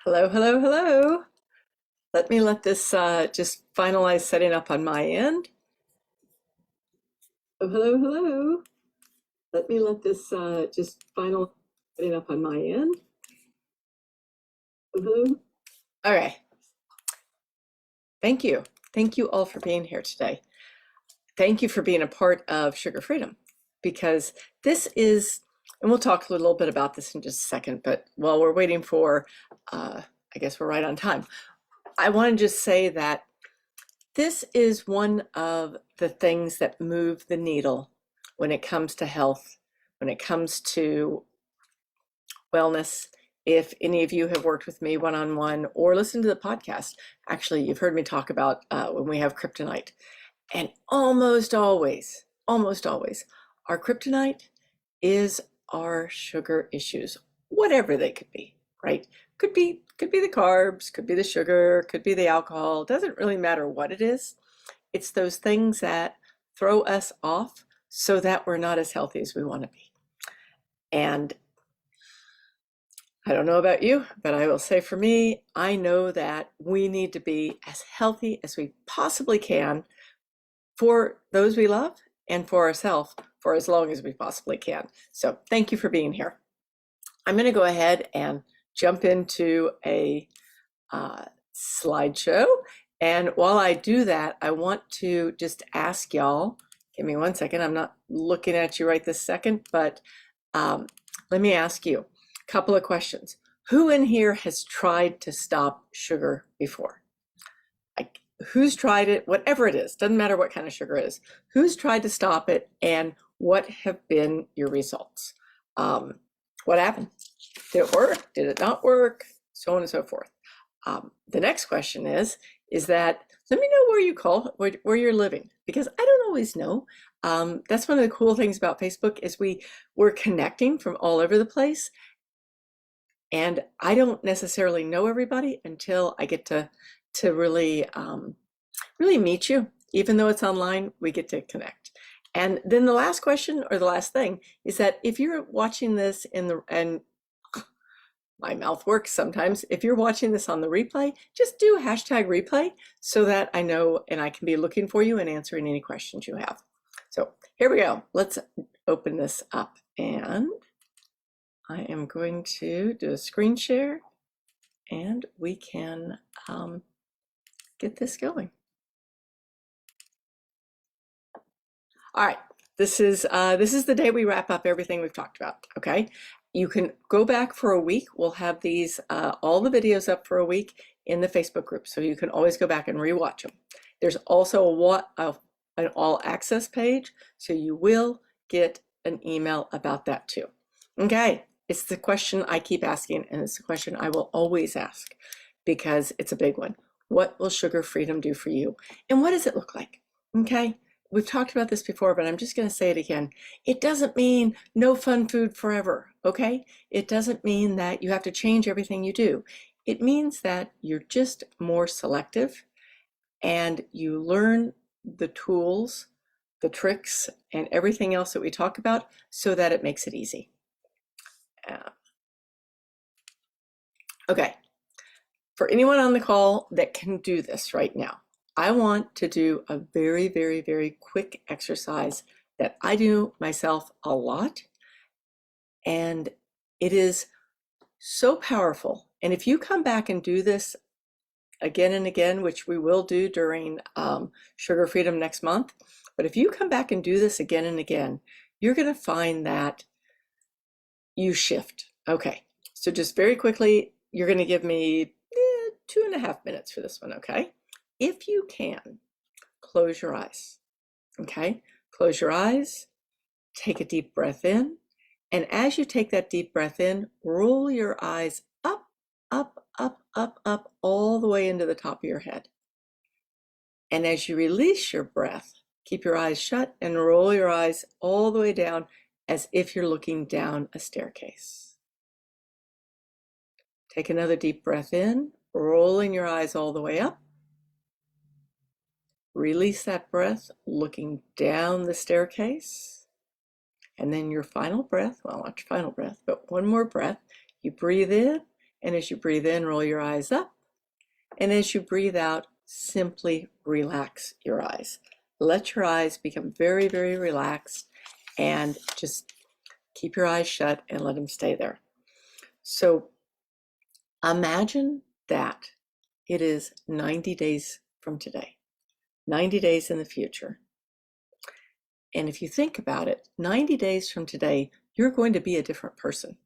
Hello, hello, hello. Let this just finalize setting up on my end. Oh, hello, hello. Let this just finalize setting up on my end. Oh, hello. All right. Thank you. Thank you all for being here today. Thank you for being a part of SugarFreedom, because this is, and we'll talk a little bit about this in just a second, but while we're waiting for, I guess we're right on time. I want to just say that this is one of the things that move the needle when it comes to health, when it comes to wellness. If any of you have worked with me one-on-one or listened to the podcast, actually, you've heard me talk about when we have kryptonite. And almost always, our kryptonite is our sugar issues, whatever they could be, right? Could be the carbs, could be the sugar, could be the alcohol. It doesn't really matter what it is. It's those things that throw us off so that we're not as healthy as we want to be. And I don't know about you, but I will say for me, I know that we need to be as healthy as we possibly can for those we love and for ourselves for as long as we possibly can. So thank you for being here. I'm going to go ahead and jump into a slideshow. And while I do that, I want to just ask y'all, give me 1 second. I'm not looking at you right this second, but let me ask you a couple of questions. Who in here has tried to stop sugar before? Who's tried it, whatever it is, doesn't matter what kind of sugar it is. Who's tried to stop it, and what have been your results? What happened? Did it work? Did it not work? So on and so forth. The next question is that let me know where you're living, because I don't always know. That's one of the cool things about Facebook is we're connecting from all over the place, and I don't necessarily know everybody until I get to really meet you. Even though it's online, we get to connect. And then the last question, or the last thing, is that if you're watching this and my mouth works sometimes, if you're watching this on the replay, just do #replay so that I know and I can be looking for you and answering any questions you have. So here we go. Let's open this up, and I am going to do a screen share, and we can get this going. All right, this is the day we wrap up everything we've talked about, okay? You can go back for a week. We'll have these, all the videos up for a week in the Facebook group, so you can always go back and rewatch them. There's also an all access page, so you will get an email about that too. Okay, it's the question I keep asking, and it's the question I will always ask because it's a big one. What will SugarFreedom do for you? And what does it look like? Okay. We've talked about this before, but I'm just going to say it again. It doesn't mean no fun food forever, okay? It doesn't mean that you have to change everything you do. It means that you're just more selective and you learn the tools, the tricks, and everything else that we talk about so that it makes it easy. Okay, for anyone on the call that can do this right now, I want to do a very, very, very quick exercise that I do myself a lot, and it is so powerful. And if you come back and do this again and again, which we will do during SugarFreedom next month, but if you come back and do this again and again, you're going to find that you shift. Okay, so just very quickly, you're going to give me 2.5 minutes for this one, okay? If you can, close your eyes, okay? Close your eyes, take a deep breath in, and as you take that deep breath in, roll your eyes up, up, up, up, up, all the way into the top of your head. And as you release your breath, keep your eyes shut and roll your eyes all the way down as if you're looking down a staircase. Take another deep breath in, rolling your eyes all the way up. Release that breath, looking down the staircase. And then your final breath, well, not your final breath, but one more breath. You breathe in And as you breathe in, roll your eyes up. And as you breathe out, simply relax your eyes. Let your eyes become very, very relaxed and just keep your eyes shut and let them stay there. So imagine that it is 90 days from today, 90 days in the future. And if you think about it, 90 days from today, you're going to be a different person.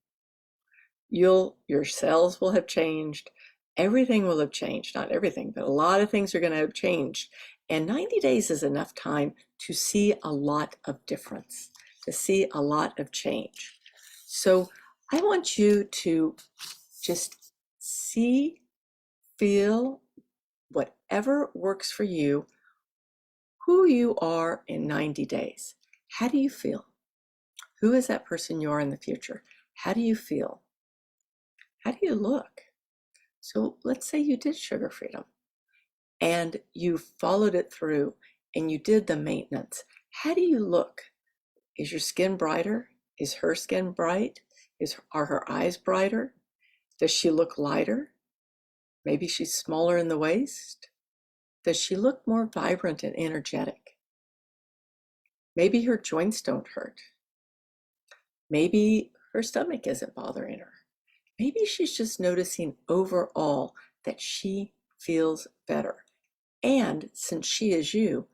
Your cells will have changed. Everything will have changed. Not everything, but a lot of things are going to have changed. And 90 days is enough time to see a lot of difference, to see a lot of change. So I want you to just see, feel, whatever works for you, who you are in 90 days. How do you feel? Who is that person you are in the future? How do you feel? How do you look? So let's say you did SugarFreedom and you followed it through and you did the maintenance. How do you look? Is your skin brighter? Is her skin bright? Are her eyes brighter? Does she look lighter? Maybe she's smaller in the waist. Does she look more vibrant and energetic? Maybe her joints don't hurt. Maybe her stomach isn't bothering her. Maybe she's just noticing overall that she feels better. And since she is you,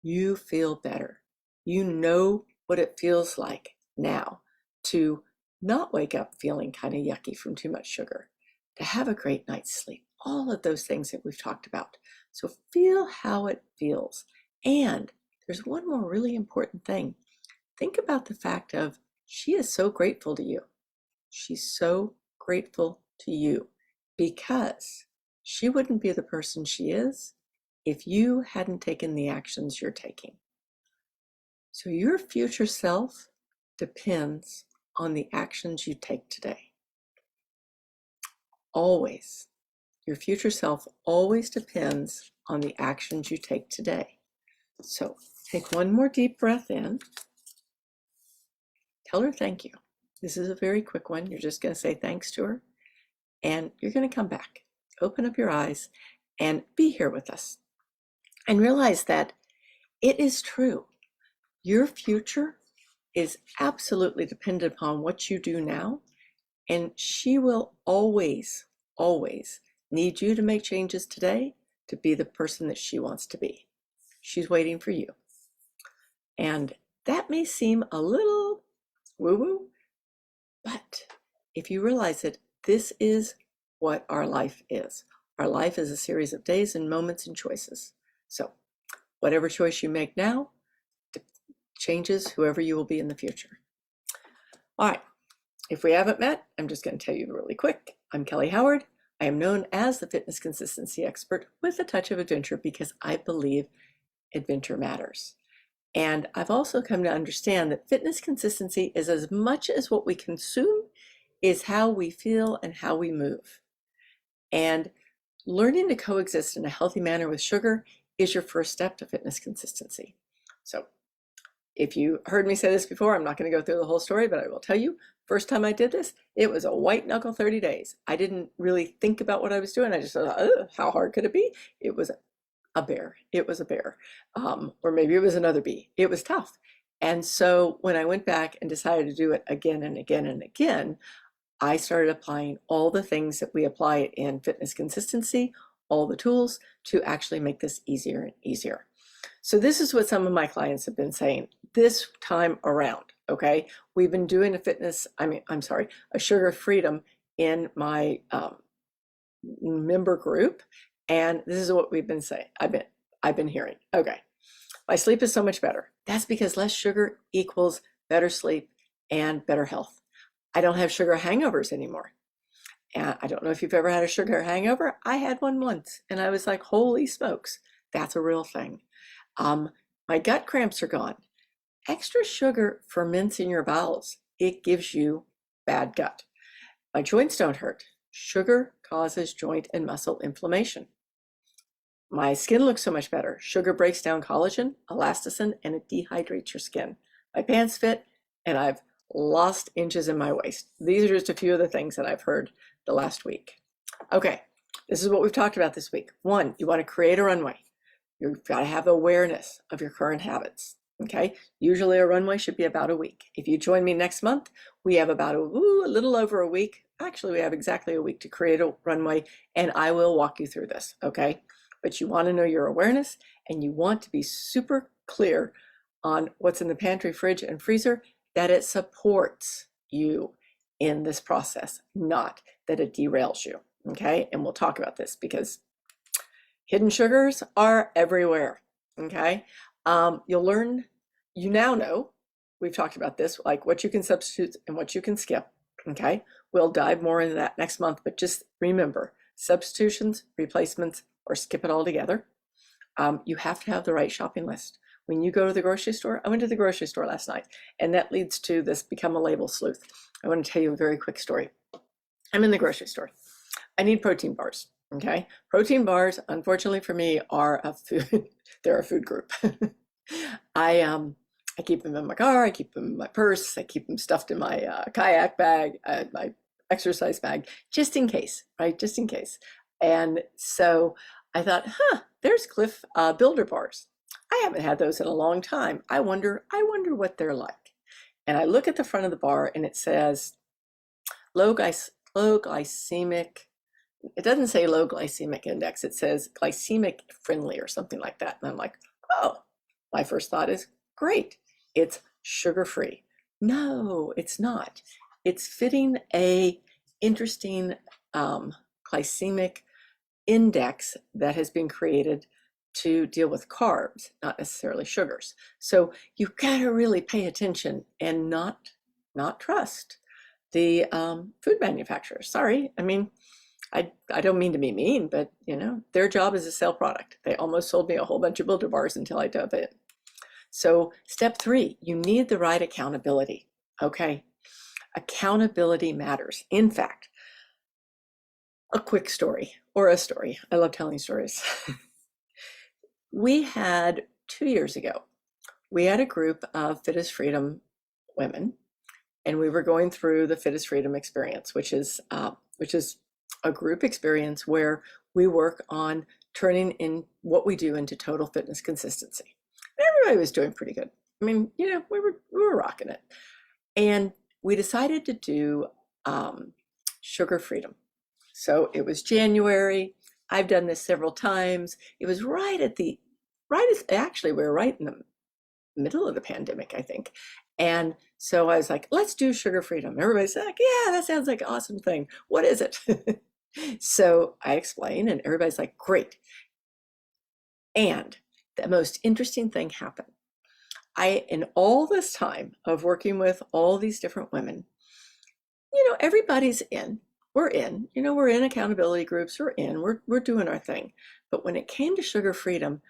you feel better. You know what it feels like now to not wake up feeling kind of yucky from too much sugar, to have a great night's sleep, all of those things that we've talked about. So feel how it feels. And there's one more really important thing. Think about the fact of she is so grateful to you. She's so grateful to you because she wouldn't be the person she is if you hadn't taken the actions you're taking. So your future self depends on the actions you take today. Always. Your future self always depends on the actions you take today. So take one more deep breath in. Tell her thank you. This is a very quick one. You're just going to say thanks to her. And you're going to come back. Open up your eyes and be here with us. And realize that it is true. Your future is absolutely dependent upon what you do now. And she will always, always need you to make changes today to be the person that she wants to be. She's waiting for you. And that may seem a little woo-woo, but if you realize that this is what our life is. Our life is a series of days and moments and choices. So whatever choice you make now changes whoever you will be in the future. All right. If we haven't met, I'm just going to tell you really quick. I'm Kelly Howard. I am known as the fitness consistency expert with a touch of adventure because I believe adventure matters. And I've also come to understand that fitness consistency is as much as what we consume is how we feel and how we move. And learning to coexist in a healthy manner with sugar is your first step to fitness consistency. So if you heard me say this before, I'm not going to go through the whole story, but I will tell you, first time I did this, it was a white knuckle 30 days. I didn't really think about what I was doing. I just thought, oh, how hard could it be? It was a bear. It was a bear. Or maybe it was another bee. It was tough. And so when I went back and decided to do it again and again and again, I started applying all the things that we apply in fitness consistency, all the tools to actually make this easier and easier. So this is what some of my clients have been saying this time around, okay? We've been doing a SugarFreedom in my member group, and this is what we've been saying. I've been hearing, okay, my sleep is so much better. That's because less sugar equals better sleep and better health. I don't have sugar hangovers anymore. And I don't know if you've ever had a sugar hangover. I had one once, and I was like, holy smokes, that's a real thing. My gut cramps are gone. Extra sugar ferments in your bowels. It gives you bad gut. My joints don't hurt. Sugar causes joint and muscle inflammation. My skin looks so much better. Sugar breaks down collagen, elasticin, and it dehydrates your skin. My pants fit, and I've lost inches in my waist. These are just a few of the things that I've heard the last week. Okay, this is what we've talked about this week. One, you want to create a runway. You've got to have awareness of your current habits. Okay, usually a runway should be about a week. If you join me next month, we have about a little over a week. Actually, we have exactly a week to create a runway, and I will walk you through this, okay? But you want to know your awareness, and you want to be super clear on what's in the pantry, fridge, and freezer, that it supports you in this process, not that it derails you, okay? And we'll talk about this because hidden sugars are everywhere, okay? You'll learn, you now know, we've talked about this, like what you can substitute and what you can skip, okay? We'll dive more into that next month, but just remember, substitutions, replacements, or skip it all together. You have to have the right shopping list. When you go to the grocery store, I went to the grocery store last night, and that leads to this become a label sleuth. I want to tell you a very quick story. I'm in the grocery store. I need protein bars, okay? Protein bars, unfortunately for me, are a food, they're a food group. I keep them in my car, I keep them in my purse, I keep them stuffed in my kayak bag, my exercise bag, just in case, right? Just in case. And so I thought, there's Cliff Builder bars. I haven't had those in a long time. I wonder what they're like. And I look at the front of the bar and it says low glycemic. It doesn't say low glycemic index. It says glycemic friendly or something like that. And I'm like, oh, my first thought is great. It's sugar-free. No, it's not. It's fitting a interesting glycemic index that has been created to deal with carbs, not necessarily sugars. So you've got to really pay attention and not trust the food manufacturers. Sorry, I mean, I don't mean to be mean, but you know, their job is to sell product. They almost sold me a whole bunch of Builder bars until I dove in. So step 3, you need the right accountability. Okay, accountability matters. In fact, a quick story or a story. I love telling stories. We had 2 years ago, we had a group of FitisFreedom women, and we were going through the FitisFreedom experience, which is a group experience where we work on turning in what we do into total fitness consistency. Everybody was doing pretty good. I mean, you know, we were rocking it, and we decided to do SugarFreedom. So it was January. I've done this several times. It was actually we were right in the middle of the pandemic, I think. And so I was like, let's do SugarFreedom. Everybody's like, yeah, that sounds like an awesome thing. What is it? So I explain and everybody's like, great. And the most interesting thing happened. In all this time of working with all these different women, you know, everybody's in. We're in, you know, we're in accountability groups, we're doing our thing. But when it came to SugarFreedom,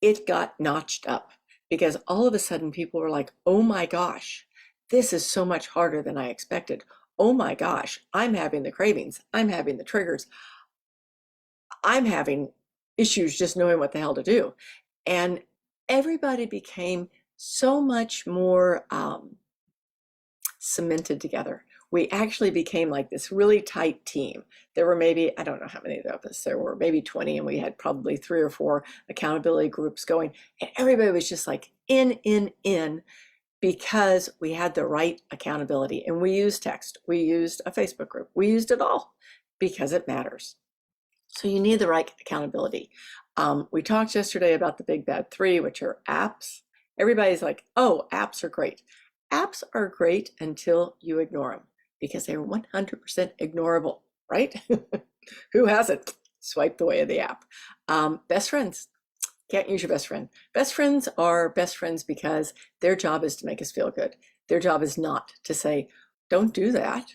it got notched up because all of a sudden people were like, oh my gosh, this is so much harder than I expected. Oh my gosh, I'm having the cravings. I'm having the triggers. I'm having issues just knowing what the hell to do. And everybody became so much more cemented together. We actually became like this really tight team. There were maybe, I don't know how many of us, there were maybe 20, and we had probably 3 or 4 accountability groups going, and everybody was just like in, because we had the right accountability. And we used text, we used a Facebook group, we used it all because it matters. So you need the right accountability. We talked yesterday about the big bad 3, which are apps. Everybody's like, oh, apps are great. Apps are great until you ignore them, because they're 100% ignorable, right? Who hasn't swiped away of the app? Best friends. Can't use your best friend. Best friends are best friends because their job is to make us feel good. Their job is not to say, don't do that.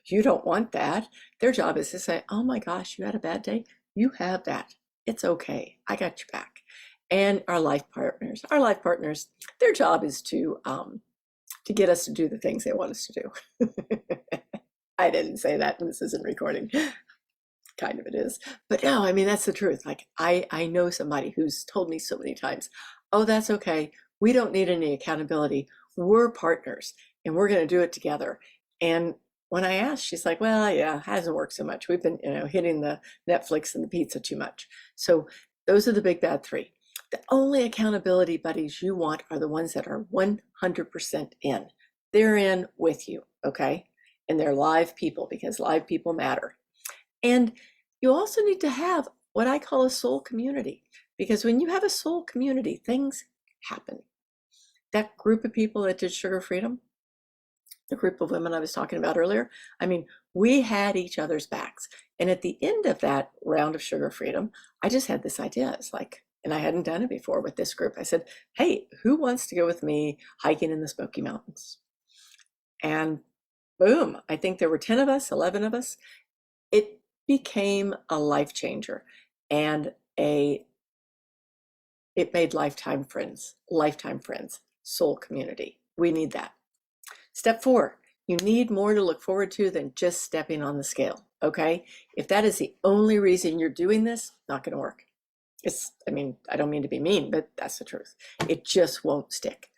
You don't want that. Their job is to say, oh my gosh, you had a bad day? You have that. It's okay. I got your back. And our life partners, their job is to get us to do the things they want us to do. I didn't say that, and this isn't recording. Kind of it is. But no, I mean, that's the truth. Like, I know somebody who's told me so many times, oh, that's okay. We don't need any accountability. We're partners. and we're going to do it together. And when I asked, she's like, well, yeah, it hasn't worked so much. We've been, hitting the Netflix and the pizza too much. So those are the big bad three. The only accountability buddies you want are the ones that are 100% in. They're in with you, okay? And they're live people, because live people matter. And you also need to have what I call a soul community, because when you have a soul community, things happen. That group of people that did SugarFreedom, the group of women I was talking about earlier, I mean, we had each other's backs. And at the end of that round of SugarFreedom, I just had this idea. It's like, and I hadn't done it before with this group. I said, hey, who wants to go with me hiking in the Smoky Mountains? And boom, I think there were 10 of us, 11 of us. It became a life changer, and it made lifetime friends, soul community. We need that. Step 4, you need more to look forward to than just stepping on the scale, okay? If that is the only reason you're doing this, not going to work. I don't mean to be mean, but that's the truth. It just won't stick.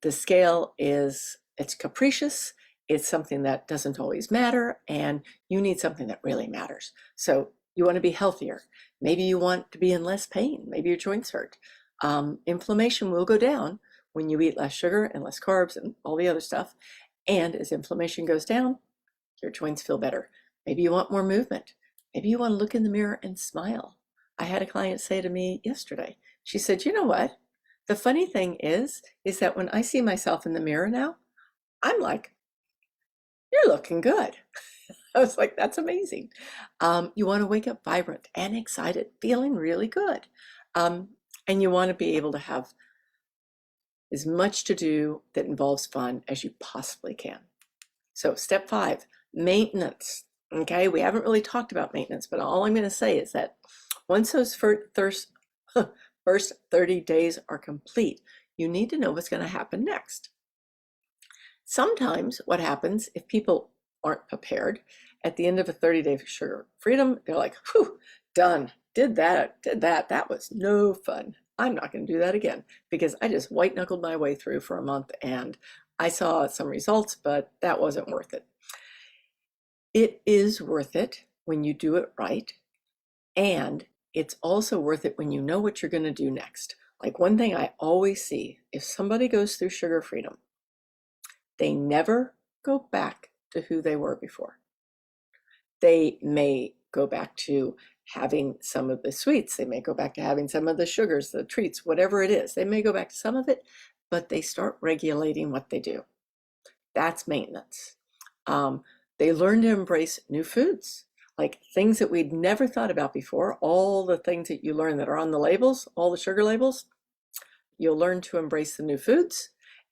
The scale it's capricious. It's something that doesn't always matter, and you need something that really matters. So you want to be healthier. Maybe you want to be in less pain. Maybe your joints hurt. Inflammation will go down when you eat less sugar and less carbs and all the other stuff. And as inflammation goes down, your joints feel better. Maybe you want more movement. Maybe you want to look in the mirror and smile. I had a client say to me yesterday, she said, you know what? The funny thing is that when I see myself in the mirror now, I'm like, you're looking good. I was like, that's amazing. You want to wake up vibrant and excited, feeling really good. And you want to be able to have as much to do that involves fun as you possibly can. So step 5, maintenance. Okay, we haven't really talked about maintenance, but all I'm going to say is that once those first 30 days are complete, you need to know what's going to happen next. Sometimes what happens if people aren't prepared at the end of a 30-day SugarFreedom, they're like, whew, done, did that, that was no fun. I'm not going to do that again, because I just white knuckled my way through for a month and I saw some results, but that wasn't worth it. It is worth it when you do it right, and it's also worth it when you know what you're going to do next. Like, one thing I always see, if somebody goes through SugarFreedom, they never go back to who they were before. They may go back to having some of the sweets. They may go back to having some of the sugars, the treats, whatever it is. They may go back to some of it, but they start regulating what they do. That's maintenance. They learn to embrace new foods, like things that we'd never thought about before. All the things that you learn that are on the labels, all the sugar labels, you'll learn to embrace the new foods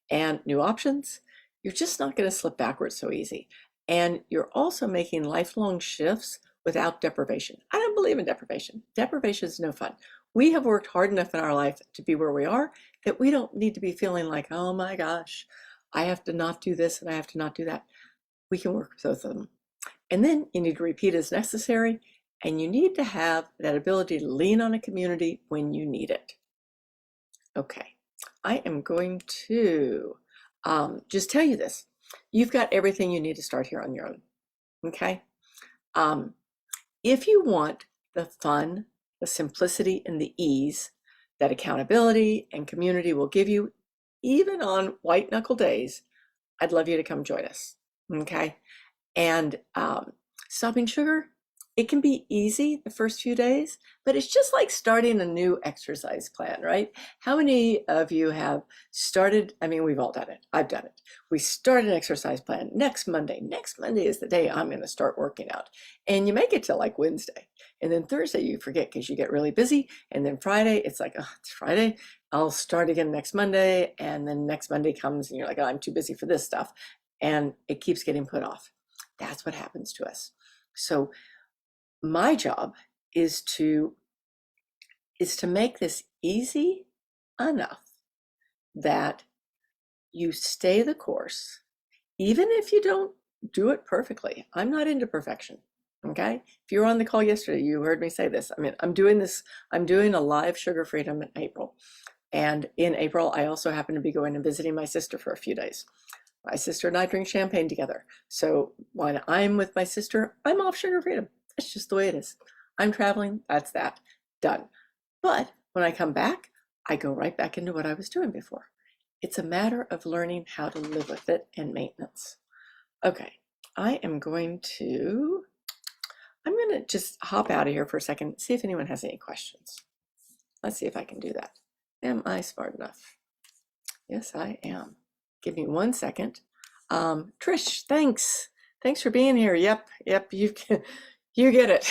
and new options. You're just not going to slip backwards so easy. And you're also making lifelong shifts without deprivation. I don't believe in deprivation. Deprivation is no fun. We have worked hard enough in our life to be where we are that we don't need to be feeling like, oh my gosh, I have to not do this and I have to not do that. We can work with both of them. And then you need to repeat as necessary, and you need to have that ability to lean on a community when you need it. Okay, I am going to just tell you this. You've got everything you need to start here on your own, okay? If you want the fun, the simplicity, and the ease that accountability and community will give you, even on white knuckle days, I'd love you to come join us, okay? And stopping sugar, it can be easy the first few days, but it's just like starting a new exercise plan, right? How many of you have started? I mean, we've all done it. I've done it. We start an exercise plan next Monday. Next Monday is the day I'm going to start working out. And you make it till like Wednesday. And then Thursday you forget because you get really busy. And then Friday, it's like, oh, it's Friday. I'll start again next Monday. And then next Monday comes and you're like, oh, I'm too busy for this stuff. And it keeps getting put off. That's what happens to us. So my job is to make this easy enough that you stay the course, even if you don't do it perfectly. I'm not into perfection, okay? If you were on the call yesterday, you heard me say this. I mean, I'm doing a live SugarFreedom in April. And in April, I also happen to be going and visiting my sister for a few days. My sister and I drink champagne together. So when I'm with my sister, I'm off SugarFreedom. It's just the way it is. I'm traveling, that's that. Done. But when I come back, I go right back into what I was doing before. It's a matter of learning how to live with it and maintenance. Okay, I'm going to just hop out of here for a second, see if anyone has any questions. Let's see if I can do that. Am I smart enough? Yes, I am. Give me 1 second. Trish, thanks. Thanks for being here. Yep, you get it.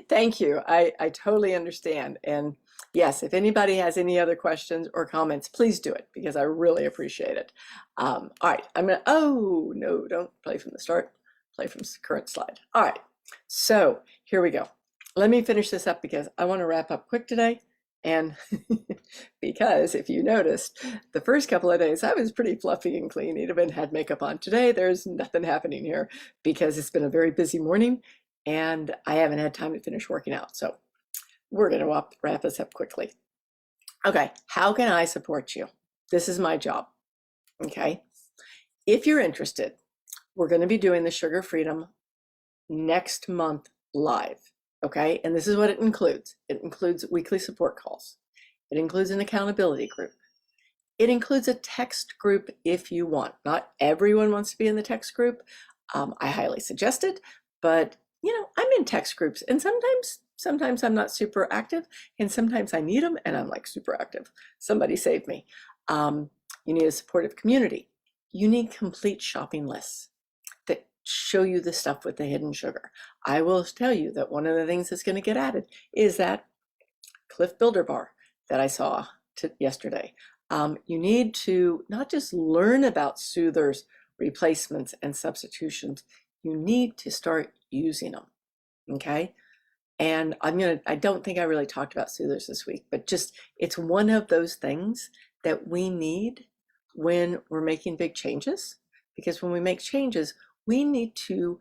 Thank you. I totally understand. And yes, if anybody has any other questions or comments, please do it because I really appreciate it. All right, oh, no, don't play from the start. Play from the current slide. All right, so here we go. Let me finish this up because I want to wrap up quick today. And because if you noticed, the first couple of days I was pretty fluffy and clean, even had makeup on. Today there's nothing happening here because it's been a very busy morning and I haven't had time to finish working out. So we're going to wrap this up quickly. Okay, how can I support you? This is my job. Okay, if you're interested, we're going to be doing the SugarFreedom next month live. Okay, and this is what it includes. It includes weekly support calls. It includes an accountability group. It includes a text group if you want. Not everyone wants to be in the text group. I highly suggest it, but you know, I'm in text groups and sometimes I'm not super active and sometimes I need them and I'm like super active. Somebody save me. You need a supportive community. You need complete shopping lists that show you the stuff with the hidden sugar. I will tell you that one of the things that's going to get added is that Cliff Builder bar that I saw yesterday. You need to not just learn about soothers, replacements, and substitutions. You need to start using them. Okay. And I don't think I really talked about soothers this week, but just it's one of those things that we need when we're making big changes. Because when we make changes, we need to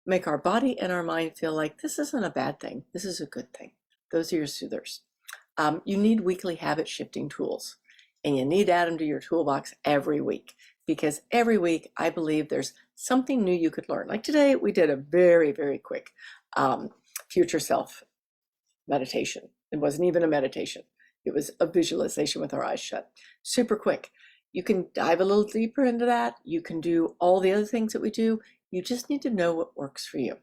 make our body and our mind feel like this isn't a bad thing. This is a good thing. Those are your soothers. You need weekly habit shifting tools and you need to add them to your toolbox every week because every week I believe there's something new you could learn. Like today we did a very, very quick future self meditation. It wasn't even a meditation. It was a visualization with our eyes shut. Super quick. You can dive a little deeper into that. You can do all the other things that we do. You just need to know what works for you.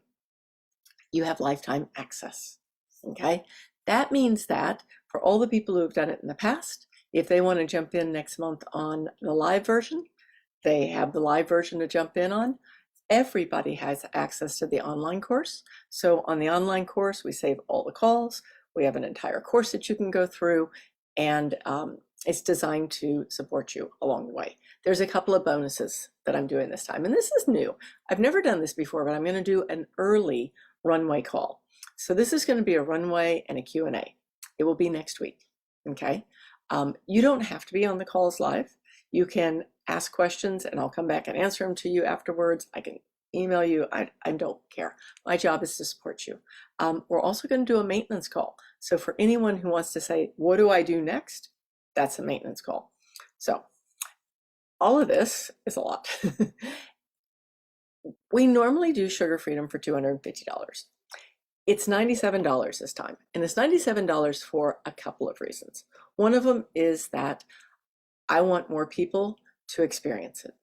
You have lifetime access, okay? That means that for all the people who have done it in the past, if they want to jump in next month on the live version, they have the live version to jump in on. Everybody has access to the online course. So on the online course, we save all the calls. We have an entire course that you can go through, and it's designed to support you along the way. There's a couple of bonuses that I'm doing this time, and this is new. I've never done this before, but I'm going to do an early runway call. So this is going to be a runway and a Q&A. It will be next week, okay? You don't have to be on the calls live. You can ask questions and I'll come back and answer them to you afterwards. I can email you. I don't care. My job is to support you. We're also going to do a maintenance call. So for anyone who wants to say, what do I do next? That's a maintenance call. So all of this is a lot. We normally do SugarFreedom for $250. It's $97 this time, and it's $97 for a couple of reasons. One of them is that I want more people to experience it.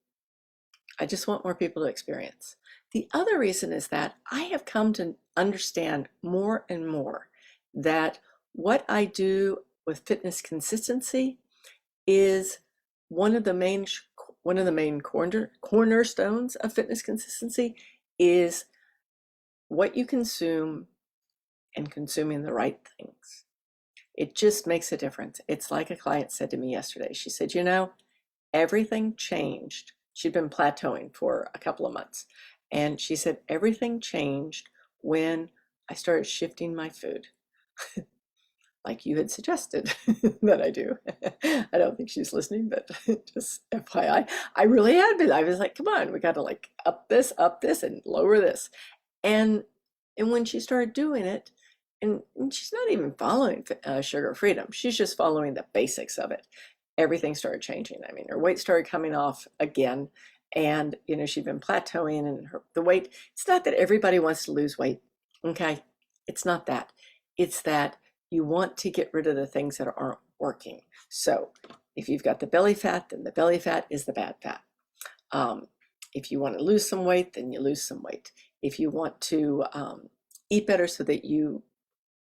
I just want more people to experience. The other reason is that I have come to understand more and more that what I do with fitness consistency is one of the main cornerstones of fitness consistency is what you consume and consuming the right things. It just makes a difference. It's like a client said to me yesterday. She said, you know, everything changed. She'd been plateauing for a couple of months. And she said, everything changed when I started shifting my food. Like you had suggested that I do. I don't think she's listening, but just FYI, I really had been. I was like, come on, we got to like up this, and lower this. And when she started doing it, and she's not even following SugarFreedom, she's just following the basics of it. everything started changing. I mean, her weight started coming off again, and you know, she'd been plateauing, and the weight, it's not that everybody wants to lose weight, okay? It's not that. It's that you want to get rid of the things that aren't working. So if you've got the belly fat, then the belly fat is the bad fat. If you want to lose some weight, then you lose some weight. If you want to eat better so that you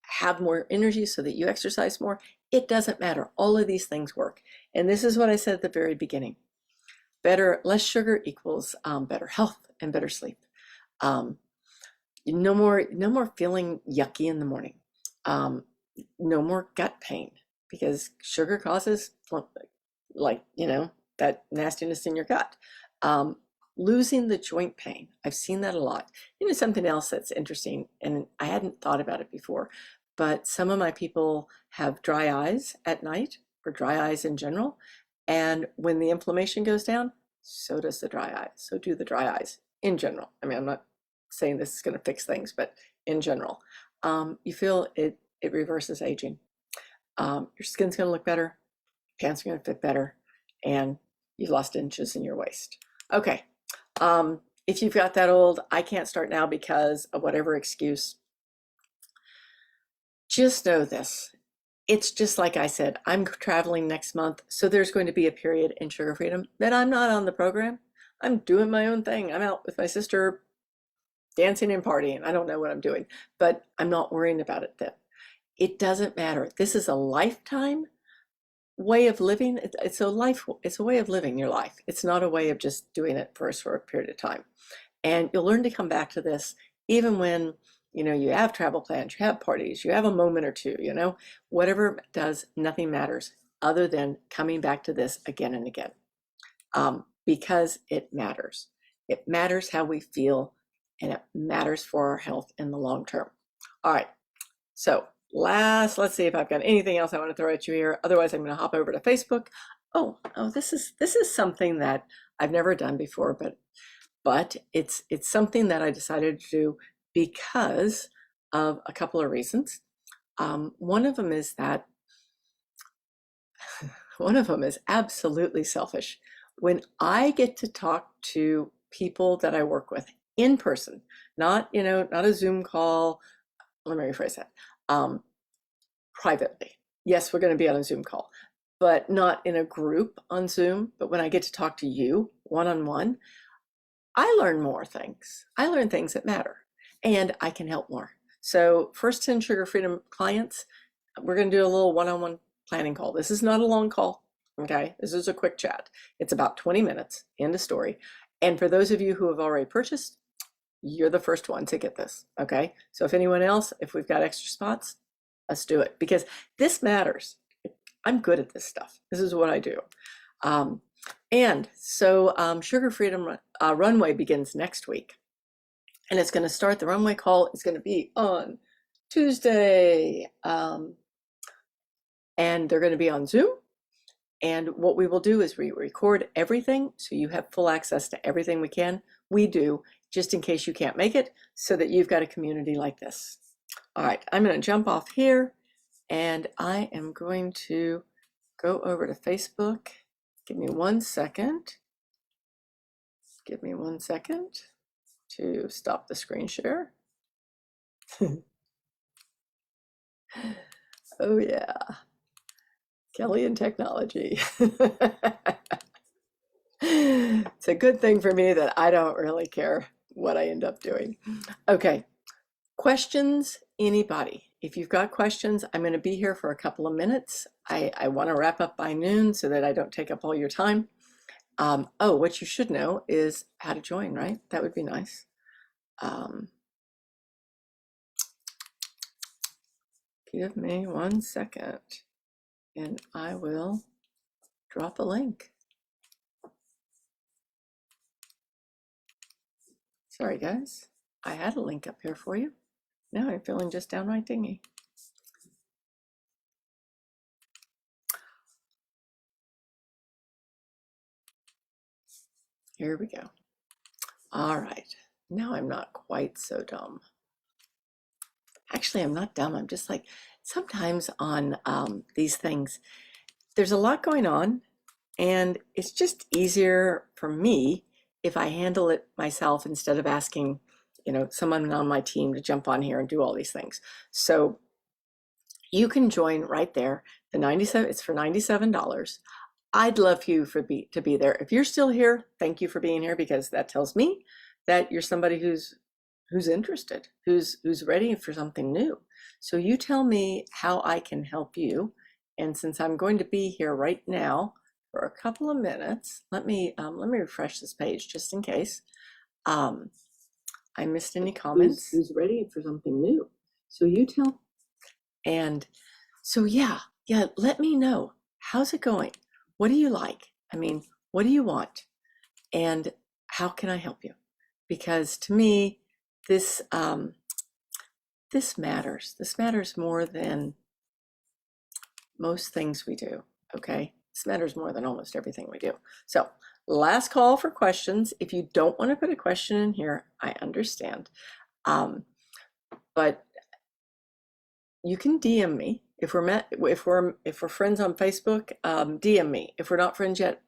have more energy, so that you exercise more, it doesn't matter. All of these things work. And this is what I said at the very beginning. Less sugar equals better health and better sleep. No more feeling yucky in the morning. No more gut pain, because sugar causes, like, you know, that nastiness in your gut. Losing the joint pain. I've seen that a lot. You know, something else that's interesting, and I hadn't thought about it before, but some of my people have dry eyes at night, or dry eyes in general. And when the inflammation goes down, so does the dry eyes. So do the dry eyes in general. I mean, I'm not saying this is going to fix things, but in general, you feel it reverses aging. Your skin's going to look better, pants are going to fit better, and you've lost inches in your waist. Okay. If you've got that old, I can't start now because of whatever excuse, just know this. It's just like I said, I'm traveling next month, so there's going to be a period in SugarFreedom that I'm not on the program. I'm doing my own thing. I'm out with my sister dancing and partying. I don't know what I'm doing, but I'm not worrying about it then. It doesn't matter. This is a lifetime way of living. It's a way of living your life. It's not a way of just doing it for a short period of time. And you'll learn to come back to this even when, you know, you have travel plans, you have parties, you have a moment or two, you know, whatever it does, nothing matters other than coming back to this again and again. Because it matters. It matters how we feel, and it matters for our health in the long term. All right. So let's see if I've got anything else I want to throw at you here. Otherwise, I'm going to hop over to Facebook. Oh, this is something that I've never done before, but it's something that I decided to do because of a couple of reasons. One of them is absolutely selfish. When I get to talk to people that I work with in person, not a Zoom call. Let me rephrase that. Privately. Yes, we're going to be on a Zoom call, but not in a group on Zoom. But when I get to talk to you one-on-one, I learn more things. I learn things that matter, and I can help more. So first 10 SugarFreedom clients, we're going to do a little one-on-one planning call. This is not a long call, okay? This is a quick chat. It's about 20 minutes, end of story. And for those of you who have already purchased, you're the first one to get this, okay? So if anyone else, if we've got extra spots, let's do it, because this matters. I'm good at this stuff. This is what I do. And so SugarFreedom Runway begins next week. And it's going to start, the runway call is going to be on Tuesday. And they're going to be on Zoom. And what we will do is we record everything, so you have full access to everything we do, just in case you can't make it, so that you've got a community like this. All right, I'm going to jump off here, and I am going to go over to Facebook. Give me 1 second. Give me 1 second to stop the screen share. Oh yeah, Kelly and technology. It's a good thing for me that I don't really care what I end up doing. Okay, questions, anybody? If you've got questions, I'm going to be here for a couple of minutes. I want to wrap up by noon so that I don't take up all your time. Oh, what you should know is how to join, right? That would be nice. Give me 1 second and I will drop a link. Sorry guys, I had a link up here for you. Now I'm feeling just downright dingy. Here we go. All right, now I'm not quite so dumb. Actually, I'm not dumb. I'm just like, sometimes on these things, there's a lot going on, and it's just easier for me if I handle it myself instead of asking, someone on my team to jump on here and do all these things. So you can join right there. It's for $97. I'd love you to be there. If you're still here, thank you for being here, because that tells me that you're somebody who's interested, who's ready for something new. So you tell me how I can help you. And since I'm going to be here right now for a couple of minutes, let me refresh this page just in case I missed any comments. Who's ready for something new? So you tell. And so yeah, let me know. How's it going? What do you like? I mean, what do you want? And how can I help you? Because to me, this matters. This matters more than most things we do, okay? This matters more than almost everything we do. So last call for questions. If you don't want to put a question in here, I understand. But you can DM me. If we're friends on Facebook, DM me. If we're not friends yet,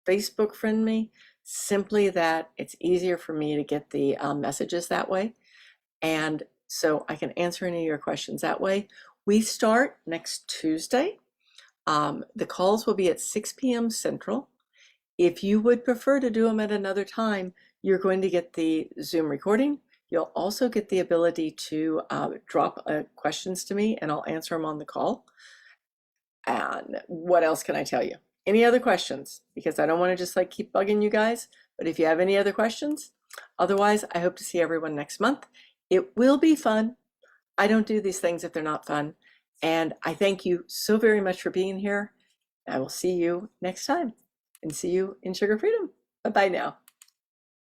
Facebook friend me. Simply that it's easier for me to get the messages that way, and so I can answer any of your questions that way. We start next Tuesday. The calls will be at 6 p.m. Central. If you would prefer to do them at another time, you're going to get the Zoom recording. You'll also get the ability to drop questions to me, and I'll answer them on the call. And what else can I tell you? Any other questions? Because I don't want to just like keep bugging you guys, but if you have any other questions, otherwise I hope to see everyone next month. It will be fun. I don't do these things if they're not fun. And I thank you so very much for being here. I will see you next time, and see you in Sugar Freedom. Bye-bye now.